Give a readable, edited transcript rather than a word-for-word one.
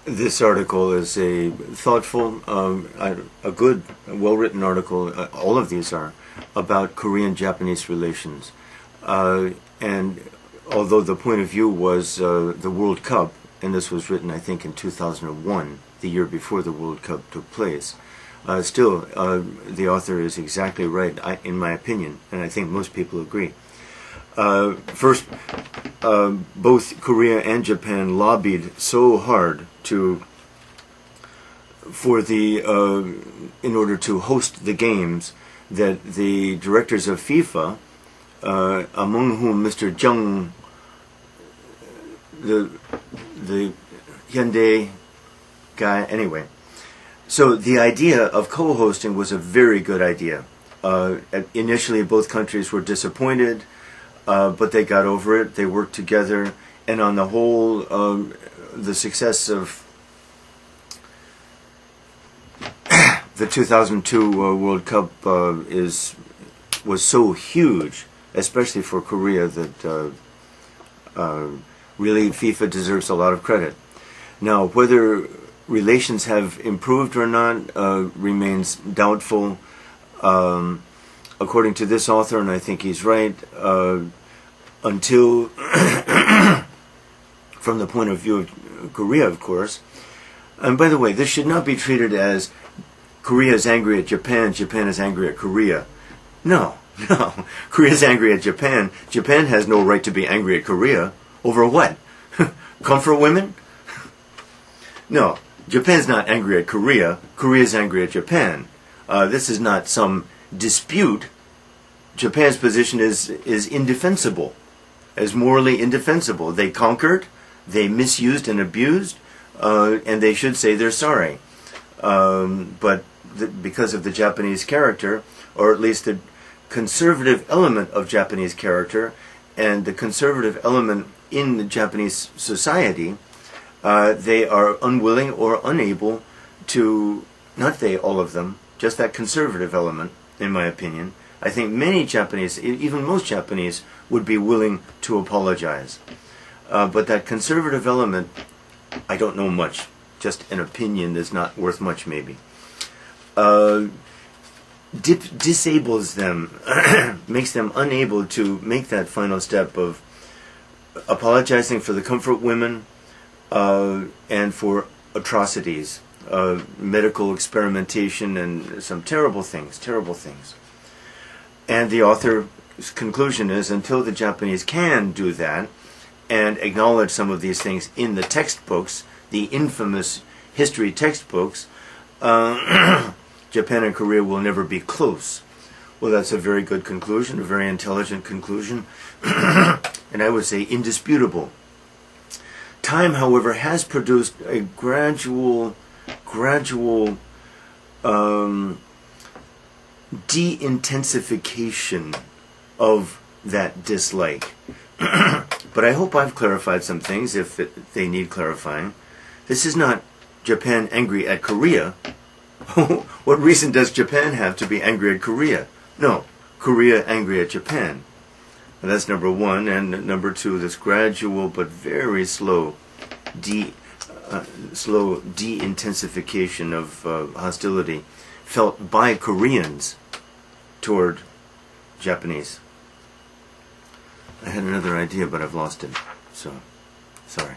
This article is a thoughtful, a good, well-written article. All of these are about Korean-Japanese relations. And although the point of view was the World Cup, and this was written, I think, in 2001, the year before the World Cup took place, still, the author is exactly right, in my opinion, and I think most people agree. First, both Korea and Japan lobbied so hard in order to host the games, that the directors of FIFA, among whom Mr. Jung, the Hyundai guy, anyway. So the idea of co-hosting was a very good idea. Initially, both countries were disappointed, but they got over it. They worked together, and on the whole, the success of the 2002 World Cup was so huge, especially for Korea, that really FIFA deserves a lot of credit. Now, whether relations have improved or not remains doubtful. According to this author, and I think he's right, until, from the point of view of Korea, of course. And by the way, this should not be treated as Korea is angry at Japan, Japan is angry at Korea. No. Korea is angry at Japan. Japan has no right to be angry at Korea. Over what? Comfort women? No. Japan's not angry at Korea. Korea's angry at Japan. This is not some dispute. Japan's position is indefensible, as morally indefensible. They conquered, they misused and abused, and they should say they're sorry. But because of the Japanese character, or at least the conservative element of Japanese character, and the conservative element in the Japanese society, they are unwilling or unable to, not they, all of them, just that conservative element, in my opinion. I think many Japanese, even most Japanese, would be willing to apologize. But that conservative element, I don't know much. Just an opinion that's not worth much, maybe. Disables them, makes them unable to make that final step of apologizing for the comfort women and for atrocities, medical experimentation, and some terrible things. And the author's conclusion is, until the Japanese can do that and acknowledge some of these things in the textbooks, the infamous history textbooks, Japan and Korea will never be close. Well, that's a very good conclusion, a very intelligent conclusion, and I would say indisputable. Time, however, has produced a gradual de-intensification of that dislike. But I hope I've clarified some things if they need clarifying. This is not Japan angry at Korea. What reason does Japan have to be angry at Korea? No, Korea angry at Japan. And that's number one. And number two, this gradual but very slow de-intensification of hostility felt by Koreans toward Japanese. I had another idea, but I've lost it. So, sorry.